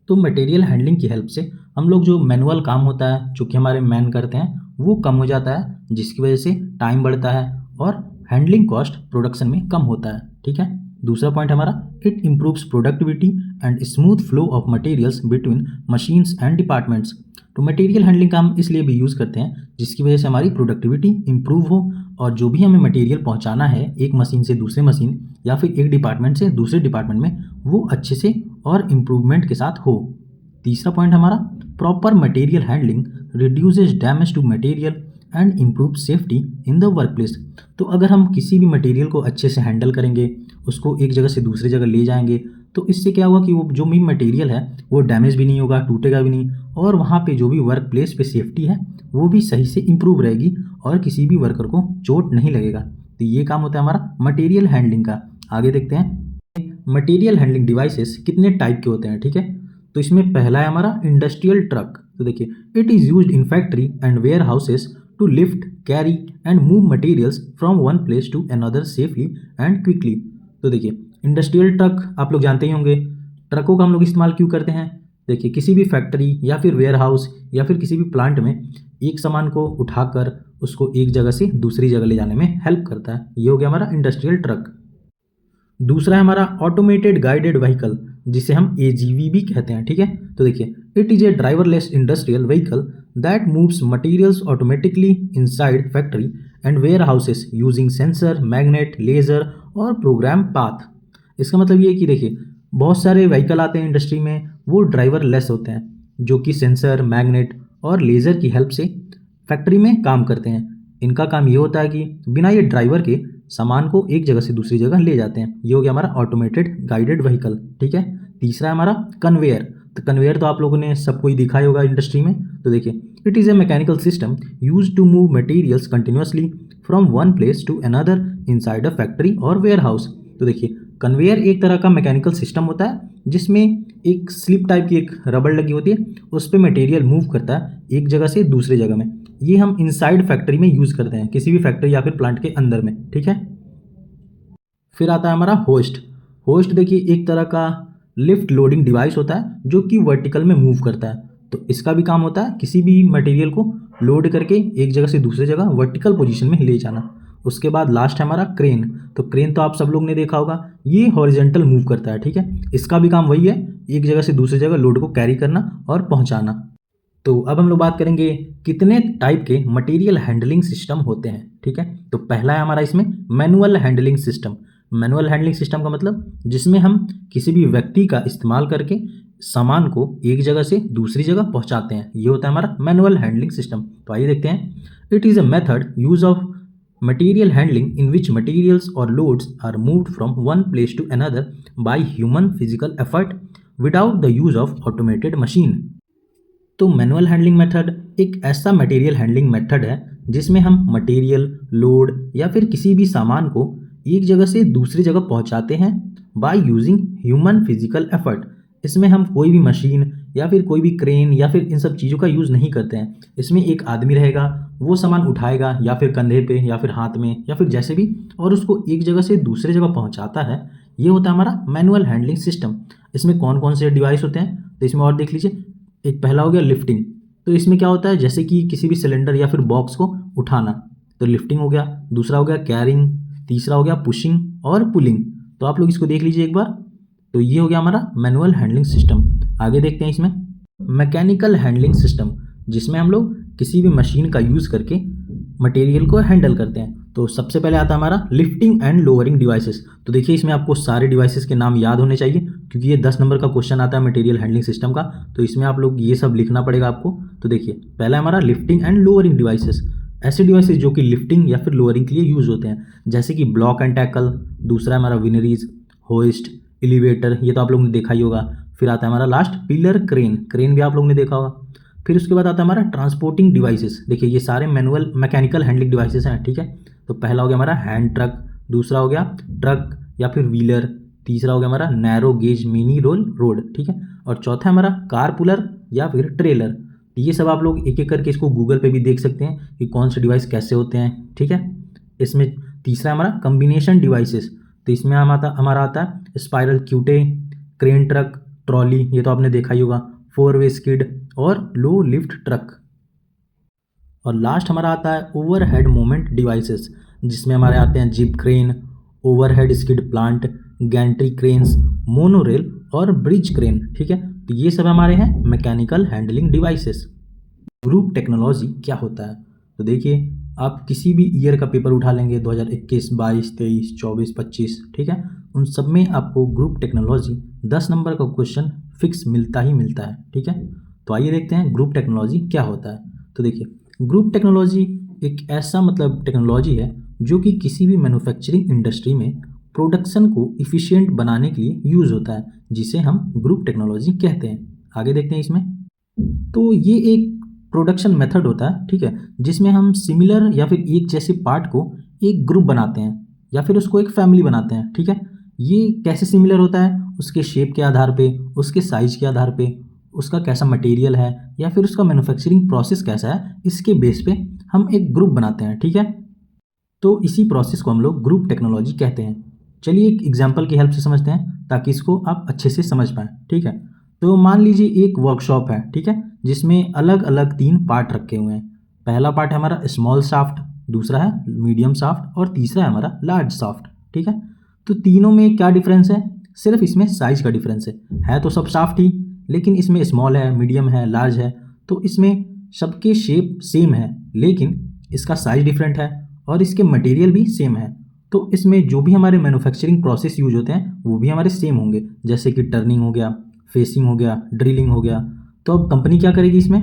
तो मटेरियल हैंडलिंग की हेल्प से हम लोग जो मैनुअल काम होता है जो कि हमारे मैन करते हैं वो कम हो जाता है, जिसकी वजह से टाइम बढ़ता है और हैंडलिंग कॉस्ट प्रोडक्शन में कम होता है। ठीक है, दूसरा पॉइंट हमारा it improves productivity and smooth flow of materials between machines and departments. तो मटेरियल हैंडलिंग का हम इसलिए भी यूज़ करते हैं जिसकी वजह से हमारी प्रोडक्टिविटी इंप्रूव हो और जो भी हमें मटेरियल पहुंचाना है एक मशीन से दूसरे मशीन या फिर एक डिपार्टमेंट से दूसरे डिपार्टमेंट में वो अच्छे से और इम्प्रूवमेंट के साथ हो। तीसरा पॉइंट हमारा proper material handling reduces damage to material and improve safety in the work place. तो अगर हम किसी भी मटेरियल को अच्छे से हैंडल करेंगे, उसको एक जगह से दूसरी जगह ले जाएंगे, तो इससे क्या होगा कि वो जो भी मटेरियल है वो डैमेज भी नहीं होगा, टूटेगा भी नहीं और वहाँ पे जो भी वर्क प्लेस पे सेफ्टी है वो भी सही से इम्प्रूव रहेगी और किसी भी वर्कर को चोट नहीं लगेगा। तो ये काम होता है हमारा मटेरियल हैंडलिंग का। आगे देखते हैं मटेरियल हैंडलिंग डिवाइसेस कितने टाइप के होते हैं। ठीक है, तो इसमें पहला है हमारा इंडस्ट्रियल ट्रक। तो देखिए, it is used in factory and warehouses to lift, carry and move materials from one place to another safely and quickly. तो देखिए, इंडस्ट्रियल ट्रक आप लोग जानते ही होंगे। ट्रकों का हम लोग इस्तेमाल क्यों करते हैं? देखिए, किसी भी फैक्ट्री या फिर वेयर हाउस या फिर किसी भी प्लांट में एक सामान को उठाकर उसको एक जगह से दूसरी जगह ले जाने में हेल्प करता है। ये हो गया हमारा इंडस्ट्रियल ट्रक। दूसरा है हमारा ऑटोमेटेड गाइडेड व्हीकल, जिसे हम एजीवी भी कहते हैं, ठीक है। तो देखिए, it is a driverless industrial vehicle that moves materials automatically inside factory and warehouses using sensor, magnet, laser और प्रोग्राम पाथ। इसका मतलब ये है कि देखिए, बहुत सारे व्हीकल आते हैं इंडस्ट्री में, वो ड्राइवरलेस होते हैं, जो कि सेंसर, मैग्नेट और लेज़र की हेल्प से फैक्ट्री में काम करते हैं। इनका काम ये होता है कि बिना ये ड्राइवर के सामान को एक जगह से दूसरी जगह ले जाते हैं। ये हो गया हमारा ऑटोमेटेड गाइडेड व्हीकल, ठीक है। तीसरा है हमारा कन्वेयर। तो कन्वेयर तो आप लोगों ने सबको ही दिखा ही होगा इंडस्ट्री में। तो देखिए, it is a mechanical system use to move materials continuously from one place to another inside a factory और वेयर हाउस। तो देखिए, कन्वेयर एक तरह का मैकेनिकल सिस्टम होता है जिसमें एक स्लिप टाइप की एक रबड़ लगी होती है, उस पर मटेरियल मूव करता है एक जगह से दूसरी जगह में। ये हम इनसाइड फैक्ट्री में यूज़ करते हैं, किसी भी फैक्ट्री या फिर प्लांट के अंदर में, ठीक है। फिर आता है हमारा होस्ट। होस्ट देखिए, एक तरह का लिफ्ट लोडिंग डिवाइस होता है जो कि वर्टिकल में मूव करता है। तो इसका भी काम होता है किसी भी मटेरियल को लोड करके एक जगह से दूसरी जगह वर्टिकल पोजीशन में ले जाना। उसके बाद लास्ट है हमारा क्रेन। तो क्रेन तो आप सब लोग ने देखा होगा, ये हॉरिजेंटल मूव करता है, ठीक है। इसका भी काम वही है, एक जगह से दूसरी जगह लोड को कैरी करना और पहुंचाना। तो अब हम लोग बात करेंगे कितने टाइप के मटेरियल हैंडलिंग सिस्टम होते हैं, ठीक है। तो पहला है हमारा इसमें manual handling system. Manual handling system का मतलब जिसमें हम किसी भी व्यक्ति का इस्तेमाल करके सामान को एक जगह से दूसरी जगह पहुंचाते हैं, ये होता है हमारा मैनुअल हैंडलिंग सिस्टम। तो आइए देखते हैं। It is a method use of material handling in which materials or loads are moved from one place to another by human physical effort without the use of automated machine। तो manual handling method एक ऐसा material handling method है जिसमें हम material, load या फिर किसी भी सामान को एक जगह से दूसरी जगह पहुंचाते हैं by using human physical effort. इसमें हम कोई भी मशीन या फिर कोई भी क्रेन या फिर इन सब चीज़ों का यूज़ नहीं करते हैं। इसमें एक आदमी रहेगा, वो सामान उठाएगा या फिर कंधे पे या फिर हाथ में या फिर जैसे भी, और उसको एक जगह से दूसरी जगह पहुंचाता है। ये होता है हमारा मैनुअल हैंडलिंग सिस्टम। इसमें कौन कौन से डिवाइस होते हैं तो इसमें और देख लीजिए। एक पहला हो गया लिफ्टिंग। तो इसमें क्या होता है, जैसे कि किसी भी सिलेंडर या फिर बॉक्स को उठाना, तो लिफ्टिंग हो गया। दूसरा हो गया कैरिंग। तीसरा हो गया पुशिंग और पुलिंग। तो आप लोग इसको देख लीजिए एक बार। तो ये हो गया हमारा मैनुअल हैंडलिंग सिस्टम। आगे देखते हैं इसमें मैकेनिकल हैंडलिंग सिस्टम, जिसमें हम लोग किसी भी मशीन का यूज़ करके मटेरियल को हैंडल करते हैं। तो सबसे पहले आता है हमारा लिफ्टिंग एंड लोअरिंग डिवाइसेस। तो देखिए, इसमें आपको सारे डिवाइसेस के नाम याद होने चाहिए क्योंकि ये 10 नंबर का क्वेश्चन आता है मटेरियल हैंडलिंग सिस्टम का। तो इसमें आप लोग ये सब लिखना पड़ेगा आपको। तो देखिए, पहला हमारा लिफ्टिंग एंड लोअरिंग डिवाइसेस। ऐसे डिवाइसेस जो कि लिफ्टिंग या फिर लोअरिंग के लिए यूज़ होते हैं, जैसे कि ब्लॉक एंड टैकल। दूसरा हमारा विनरीज, होइस्ट, एलिवेटर, ये तो आप लोगों ने देखा ही होगा। फिर आता है हमारा लास्ट पिलर क्रेन। क्रेन भी आप लोगों ने देखा होगा। फिर उसके बाद आता है हमारा ट्रांसपोर्टिंग डिवाइसेस। देखिए, ये सारे मैनुअल मैकेनिकल हैंडलिंग डिवाइसेस हैं, ठीक है। तो पहला हो गया हमारा हैंड ट्रक। दूसरा हो गया ट्रक या फिर व्हीलर। तीसरा हो गया हमारा narrow gauge mini roll road, ठीक है। और चौथा हमारा कार पुलर या फिर ट्रेलर। ये सब आप लोग एक एक करके इसको गूगल पे भी देख सकते हैं कि कौन से डिवाइस कैसे होते हैं, ठीक है। इसमें तीसरा हमारा कम्बिनेशन डिवाइसेस। तो इसमें हमारा आता है स्पाइरल क्यूटे, क्रेन ट्रक, ट्रॉली, ये तो आपने देखा ही होगा, 4-वे स्किड और लो लिफ्ट ट्रक। और लास्ट हमारा आता है ओवरहेड मोमेंट डिवाइसेस, जिसमें हमारे आते हैं zip crane, overhead skid plant, Gentry cranes, monorail और ब्रिज क्रेन, ठीक है। तो ये सब हमारे हैं mechanical handling devices. Group technology क्या होता है? तो देखिए, आप किसी भी ईयर का पेपर उठा लेंगे, 2021, 22, 23, 24, 25, ठीक है, उन सब में आपको ग्रुप टेक्नोलॉजी 10 नंबर का क्वेश्चन फिक्स मिलता ही मिलता है, ठीक है। तो आइए देखते हैं ग्रुप टेक्नोलॉजी क्या होता है। तो देखिए, ग्रुप टेक्नोलॉजी एक ऐसा टेक्नोलॉजी है जो कि किसी भी मैन्युफैक्चरिंग इंडस्ट्री में प्रोडक्शन को इफ़िशिएंट बनाने के लिए यूज़ होता है, जिसे हम ग्रुप टेक्नोलॉजी कहते हैं। आगे देखते हैं इसमें। तो ये एक प्रोडक्शन मेथड होता है, ठीक है, जिसमें हम सिमिलर या फिर एक जैसे पार्ट को एक ग्रुप बनाते हैं या फिर उसको एक फैमिली बनाते हैं, ठीक है। ये कैसे सिमिलर होता है? उसके शेप के आधार पे, उसके साइज के आधार पे, उसका कैसा मटेरियल है या फिर उसका मैन्युफैक्चरिंग प्रोसेस कैसा है, इसके बेस पे हम एक ग्रुप बनाते हैं। ठीक है, तो इसी प्रोसेस को हम लोग ग्रुप टेक्नोलॉजी कहते हैं। चलिए एक एग्जांपल की हेल्प से समझते हैं ताकि इसको आप अच्छे से समझ पाएँ। ठीक है, तो मान लीजिए एक वर्कशॉप है, ठीक है, जिसमें अलग अलग 3 पार्ट रखे हुए हैं। पहला पार्ट है हमारा स्मॉल शाफ्ट, दूसरा है मीडियम शाफ्ट और तीसरा है हमारा लार्ज शाफ्ट। ठीक है, तो तीनों में क्या डिफरेंस है? सिर्फ इसमें साइज का डिफरेंस है तो सब शाफ्ट ही, लेकिन इसमें स्मॉल है, मीडियम है, लार्ज है, तो इसमें सबके शेप सेम है लेकिन इसका साइज डिफरेंट है और इसके मटेरियल भी सेम है। तो इसमें जो भी हमारे मैन्युफैक्चरिंग प्रोसेस यूज होते हैं वो भी हमारे सेम होंगे, जैसे कि टर्निंग हो गया, फेसिंग हो गया, ड्रिलिंग हो गया। तो अब कंपनी क्या करेगी इसमें,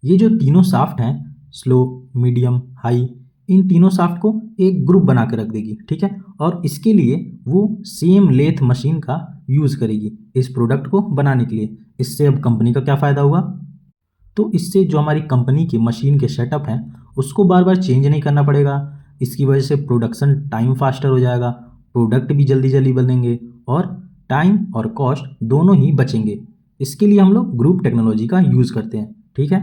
ये जो तीनों शाफ्ट हैं, स्लो, मीडियम, हाई, इन तीनों शाफ्ट को एक ग्रुप बना के रख देगी। ठीक है, और इसके लिए वो सेम लेथ मशीन का यूज़ करेगी इस प्रोडक्ट को बनाने के लिए। इससे अब कंपनी का क्या फ़ायदा हुआ? तो इससे जो हमारी कंपनी की मशीन के सेटअप हैं उसको बार बार चेंज नहीं करना पड़ेगा। इसकी वजह से प्रोडक्शन टाइम फास्टर हो जाएगा, प्रोडक्ट भी जल्दी जल्दी बनेंगे और टाइम और कॉस्ट दोनों ही बचेंगे। इसके लिए हम लोग ग्रुप टेक्नोलॉजी का यूज़ करते हैं। ठीक है,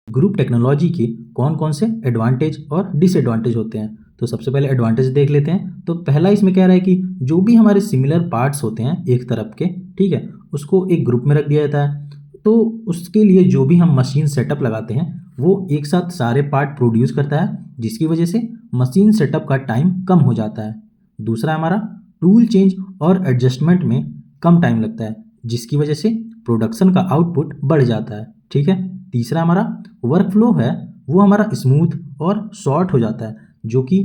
ग्रुप टेक्नोलॉजी के कौन कौन से एडवांटेज और डिसएडवांटेज होते हैं, तो सबसे पहले एडवांटेज देख लेते हैं। तो पहला इसमें कह रहा है कि जो भी हमारे सिमिलर पार्ट्स होते हैं एक तरफ के, ठीक है, उसको एक ग्रुप में रख दिया जाता है। तो उसके लिए जो भी हम मशीन सेटअप लगाते हैं वो एक साथ सारे पार्ट प्रोड्यूस करता है, जिसकी वजह से मशीन सेटअप का टाइम कम हो जाता है। दूसरा हमारा टूल चेंज और एडजस्टमेंट में कम टाइम लगता है, जिसकी वजह से प्रोडक्शन का आउटपुट बढ़ जाता है। ठीक है, तीसरा हमारा वर्क फ्लो है वो हमारा स्मूथ और शॉर्ट हो जाता है, जो कि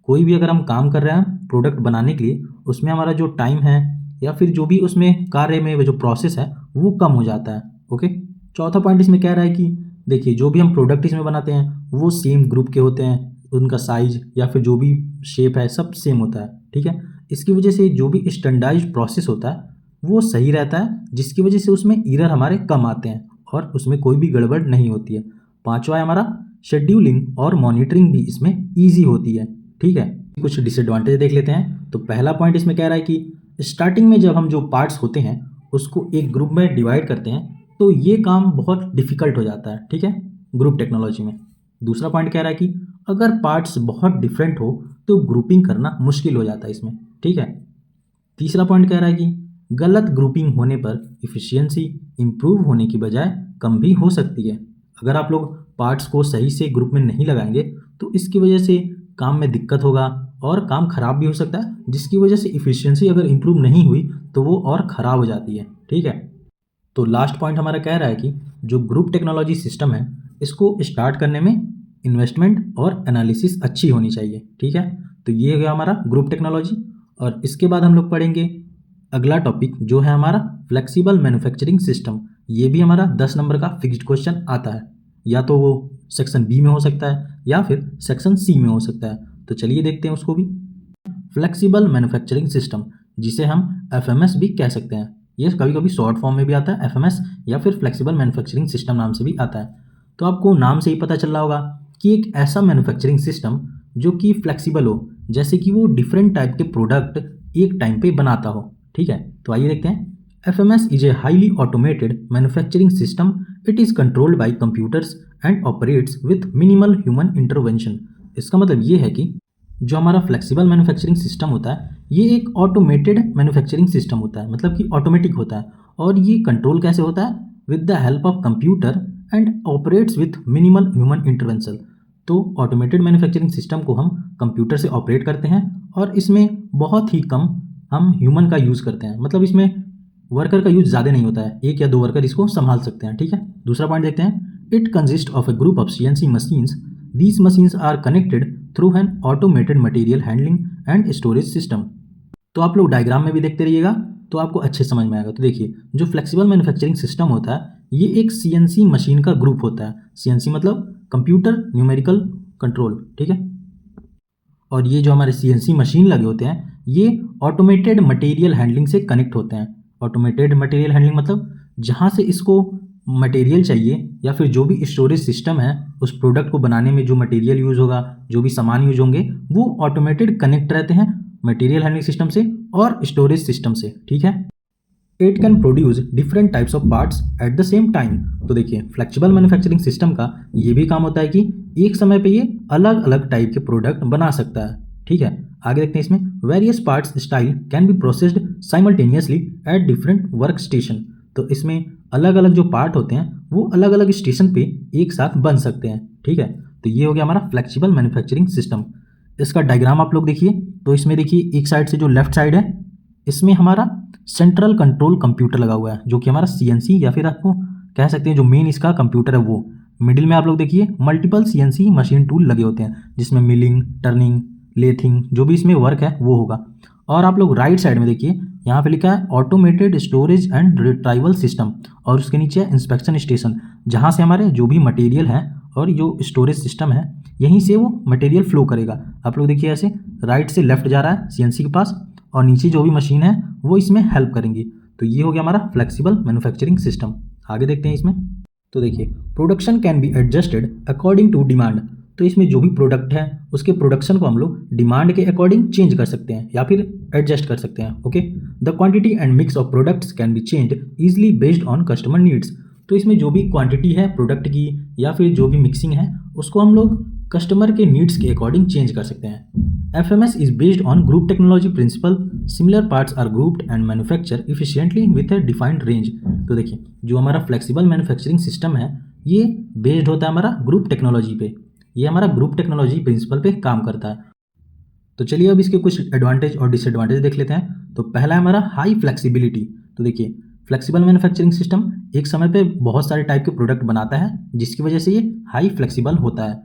कोई भी अगर हम काम कर रहे हैं प्रोडक्ट बनाने के लिए, उसमें हमारा जो टाइम है या फिर जो भी उसमें कार्य में जो प्रोसेस है वो कम हो जाता है। ओके, चौथा पॉइंट इसमें कह रहा है कि देखिए जो भी हम प्रोडक्ट इसमें बनाते हैं वो सेम ग्रुप के होते हैं, उनका साइज या फिर जो भी शेप है सब सेम होता है। ठीक है, इसकी वजह से जो भी स्टैंडर्डाइज्ड प्रोसेस होता है वो सही रहता है, जिसकी वजह से उसमें एरर हमारे कम आते हैं और उसमें कोई भी गड़बड़ नहीं होती है। पांचवा है हमारा शेड्यूलिंग और मॉनिटरिंग भी इसमें ईजी होती है। ठीक है, कुछ डिसएडवांटेज देख लेते हैं। तो पहला पॉइंट इसमें कह रहा है कि स्टार्टिंग में जब हम जो पार्ट्स होते हैं उसको एक ग्रुप में डिवाइड करते हैं तो ये काम बहुत डिफिकल्ट हो जाता है। ठीक है, ग्रुप टेक्नोलॉजी में। दूसरा पॉइंट कह रहा है कि अगर पार्ट्स बहुत डिफरेंट हो तो ग्रुपिंग करना मुश्किल हो जाता है इसमें। ठीक है, तीसरा पॉइंट कह रहा है कि गलत ग्रुपिंग होने पर इफ़िशियंसी इम्प्रूव होने की बजाय कम भी हो सकती है। अगर आप लोग पार्ट्स को सही से ग्रुप में नहीं लगाएंगे तो इसकी वजह से काम में दिक्कत होगा और काम खराब भी हो सकता है, जिसकी वजह से इफ़िशियंसी अगर इम्प्रूव नहीं हुई तो वो और ख़राब हो जाती है। ठीक है, तो लास्ट पॉइंट हमारा कह रहा है कि जो ग्रुप टेक्नोलॉजी सिस्टम है इसको स्टार्ट करने में इन्वेस्टमेंट और एनालिसिस अच्छी होनी चाहिए। ठीक है, तो ये हो गया हमारा ग्रुप टेक्नोलॉजी। और इसके बाद हम लोग पढ़ेंगे अगला टॉपिक जो है हमारा फ्लेक्सिबल मैन्युफैक्चरिंग सिस्टम। ये भी हमारा 10 नंबर का फिक्स्ड क्वेश्चन आता है, या तो वो सेक्शन बी में हो सकता है या फिर सेक्शन सी में हो सकता है। तो चलिए देखते हैं उसको भी। फ्लेक्सिबल मैन्युफैक्चरिंग सिस्टम, जिसे हम एफएमएस भी कह सकते हैं, ये कभी कभी शॉर्ट फॉर्म में भी आता है एफएमएस, या फिर फ्लेक्सिबल मैन्युफैक्चरिंग सिस्टम नाम से भी आता है। तो आपको नाम से ही पता चल रहा होगा कि एक ऐसा मैन्युफैक्चरिंग सिस्टम जो कि फ्लेक्सिबल हो, जैसे कि वो डिफरेंट टाइप के प्रोडक्ट एक टाइम पे बनाता हो। ठीक है, तो आइए देखते हैं। FMS is a highly automated manufacturing system. It is controlled by computers and operates with minimal human intervention. इसका मतलब ये है कि जो हमारा फ्लेक्सिबल मैन्युफैक्चरिंग सिस्टम होता है ये एक ऑटोमेटेड मैन्युफैक्चरिंग सिस्टम होता है, मतलब कि ऑटोमेटिक होता है। और ये कंट्रोल कैसे होता है? With the help of computer and operates with minimal human intervention. तो ऑटोमेटेड मैन्युफैक्चरिंग सिस्टम को हम कंप्यूटर से ऑपरेट करते हैं और इसमें बहुत ही कम हम ह्यूमन का यूज़ करते हैं, मतलब इसमें वर्कर का यूज ज़्यादा नहीं होता है, 1 या 2 वर्कर इसको संभाल सकते हैं। ठीक है, दूसरा पॉइंट देखते हैं। It consist of a group of CNC machines. These machines are connected through an automated material handling and storage system. तो आप लोग डायग्राम में भी देखते रहिएगा तो आपको अच्छे समझ में आएगा। तो देखिए जो फ्लेक्सिबल मैन्युफैक्चरिंग सिस्टम होता है ये एक CNC मशीन का ग्रुप होता है। CNC मतलब कंप्यूटर न्यूमेरिकल कंट्रोल। ठीक है, और ये जो हमारे CNC मशीन लगे होते हैं ये ऑटोमेटेड मटेरियल हैंडलिंग से कनेक्ट होते हैं। ऑटोमेटेड मटेरियल हैंडलिंग मतलब जहाँ से इसको मटेरियल चाहिए या फिर जो भी स्टोरेज सिस्टम है उस प्रोडक्ट को बनाने में जो मटेरियल यूज़ होगा, जो भी सामान यूज होंगे वो ऑटोमेटेड कनेक्ट रहते हैं मटेरियल हैंडलिंग सिस्टम से और स्टोरेज सिस्टम से। ठीक है, it can produce different types of parts at the same time. तो देखिए फ्लेक्सिबल मैन्युफैक्चरिंग सिस्टम का ये भी काम होता है कि एक समय पे ये अलग अलग टाइप के प्रोडक्ट बना सकता है। ठीक है, आगे देखते हैं इसमें various parts style can be processed simultaneously at different work station. तो इसमें अलग अलग जो पार्ट होते हैं वो अलग अलग स्टेशन पे एक साथ बन सकते हैं। ठीक है, तो ये हो गया हमारा फ्लेक्सिबल मैन्युफैक्चरिंग सिस्टम। इसका डायग्राम आप लोग देखिए, तो इसमें देखिए एक साइड से जो लेफ्ट साइड है इसमें हमारा सेंट्रल कंट्रोल कंप्यूटर लगा हुआ है जो कि हमारा सीएनसी या फिर आपको कह सकते हैं जो मेन इसका कंप्यूटर है वो। मिडिल में आप लोग देखिए मल्टीपल सीएनसी मशीन टूल लगे होते हैं जिसमें मिलिंग, टर्निंग, लेथिंग जो भी इसमें वर्क है वो होगा। और आप लोग राइट साइड में देखिए यहाँ पे लिखा है automated storage and retrieval system, और उसके नीचे है इंस्पेक्शन स्टेशन जहाँ से हमारे जो भी मटेरियल है और जो स्टोरेज सिस्टम है यहीं से वो मटेरियल फ्लो करेगा। आप लोग देखिए ऐसे राइट से लेफ्ट जा रहा है सीएनसी के पास, और नीचे जो भी मशीन है वो इसमें हेल्प करेंगी। तो ये हो गया हमारा फ्लेक्सिबल मैन्युफैक्चरिंग सिस्टम। आगे देखते हैं इसमें, तो देखिए production can be adjusted according to demand. तो इसमें जो भी प्रोडक्ट है उसके प्रोडक्शन को हम लोग डिमांड के अकॉर्डिंग चेंज कर सकते हैं या फिर एडजस्ट कर सकते हैं। Okay, the quantity and mix of products can be changed easily based on customer needs. तो इसमें जो भी क्वांटिटी है प्रोडक्ट की या फिर जो भी मिक्सिंग है उसको हम लोग कस्टमर के नीड्स के अकॉर्डिंग चेंज कर सकते हैं। FMS is based on group technology principle. Similar parts are grouped and manufactured efficiently with a defined range. तो देखिए जो हमारा फ्लेक्सिबल मैन्युफैक्चरिंग सिस्टम है ये बेस्ड होता है हमारा ग्रुप टेक्नोलॉजी पे। ये हमारा ग्रुप टेक्नोलॉजी प्रिंसिपल पे काम करता है। तो चलिए अब इसके कुछ एडवांटेज और डिसएडवांटेज देख लेते हैं। तो पहला है हमारा हाई फ्लेक्सिबिलिटी। तो देखिए फ्लेक्सिबल मैन्युफैक्चरिंग सिस्टम एक समय पे बहुत सारे टाइप के प्रोडक्ट बनाता है जिसकी वजह से ये हाई फ्लेक्सिबल होता है।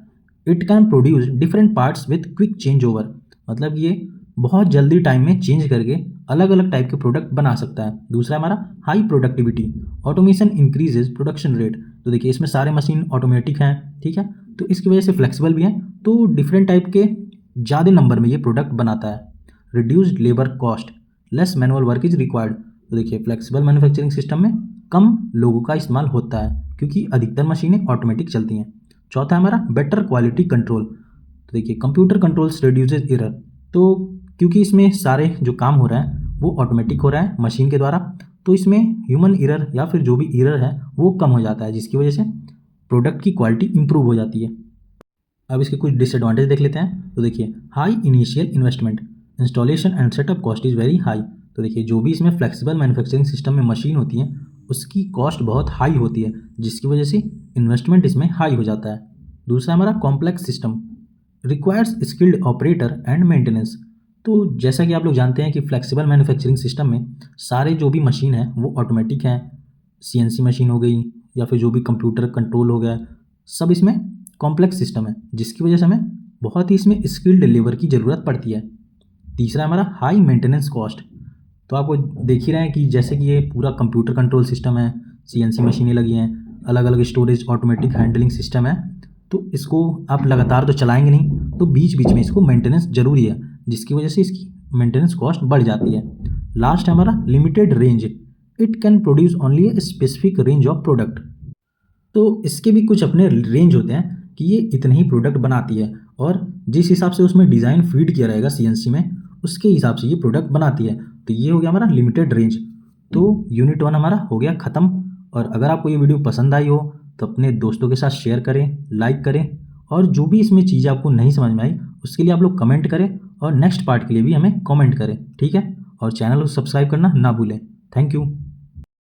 It can produce different parts with quick change over, मतलब ये बहुत जल्दी टाइम में चेंज करके अलग अलग टाइप के प्रोडक्ट बना सकता है। दूसरा हमारा high productivity, automation increases production rate. तो देखिए इसमें सारे मशीन ऑटोमेटिक हैं, ठीक है, तो इसकी वजह से फ्लेक्सिबल भी है, तो डिफरेंट टाइप के ज़्यादा नंबर में ये प्रोडक्ट बनाता है। Reduced labour cost, less manual work is required. तो देखिए फ्लेक्सिबल मैन्युफैक्चरिंग सिस्टम में कम लोगों का इस्तेमाल होता है क्योंकि अधिकतर मशीनें ऑटोमेटिक चलती हैं। चौथा हमारा बेटर क्वालिटी कंट्रोल। तो देखिए कंप्यूटर कंट्रोल्स रिड्यूसेस एरर। तो क्योंकि इसमें सारे जो काम हो रहा है वो ऑटोमेटिक हो रहा है मशीन के द्वारा, तो इसमें ह्यूमन एरर या फिर जो भी एरर है वो कम हो जाता है जिसकी वजह से प्रोडक्ट की क्वालिटी इंप्रूव हो जाती है। अब इसके कुछ डिसएडवांटेज देख लेते हैं। तो देखिए high initial investment, installation and setup cost is very high. तो देखिए जो भी इसमें फ्लेक्सिबल मैन्युफैक्चरिंग सिस्टम में मशीन होती है उसकी कॉस्ट बहुत हाई होती है जिसकी वजह से इन्वेस्टमेंट इसमें हाई हो जाता है। दूसरा हमारा complex system, requires skilled operator and maintenance. तो जैसा कि आप लोग जानते हैं कि फ्लेक्सिबल मैन्युफैक्चरिंग सिस्टम में सारे जो भी मशीन है वो ऑटोमेटिक हैं, सीएनसी मशीन हो गई या फिर जो भी कंप्यूटर कंट्रोल हो गया, सब इसमें कॉम्प्लेक्स सिस्टम है जिसकी वजह से हमें बहुत ही इसमें स्किल्ड लेबर की ज़रूरत पड़ती है। तीसरा हमारा हाई मेंटेनेंस कॉस्ट। तो आपको देख ही रहे हैं कि जैसे कि ये पूरा कंप्यूटर कंट्रोल सिस्टम है, सीएनसी मशीनें लगी हैं, अलग अलग स्टोरेज ऑटोमेटिक हैंडलिंग सिस्टम है, तो इसको आप लगातार तो चलाएंगे नहीं, तो बीच बीच में इसको मेंटेनेंस ज़रूरी है जिसकी वजह से इसकी मेंटेनेंस कॉस्ट बढ़ जाती है। लास्ट है हमारा limited range, it can produce only a specific range of product. तो इसके भी कुछ अपने रेंज होते हैं कि ये इतने ही प्रोडक्ट बनाती है और जिस हिसाब से उसमें डिज़ाइन फीड किया रहेगा सीएनसी में उसके हिसाब से ये प्रोडक्ट बनाती है। तो ये हो गया हमारा लिमिटेड रेंज। तो यूनिट 1 हमारा हो गया ख़त्म। और अगर आपको ये वीडियो पसंद आई हो तो अपने दोस्तों के साथ शेयर करें, लाइक करें, और जो भी इसमें चीज़ें आपको नहीं समझ में आई उसके लिए आप लोग कमेंट करें और नेक्स्ट पार्ट के लिए भी हमें कमेंट करें, ठीक है। और चैनल को सब्सक्राइब करना ना भूलें। Thank you.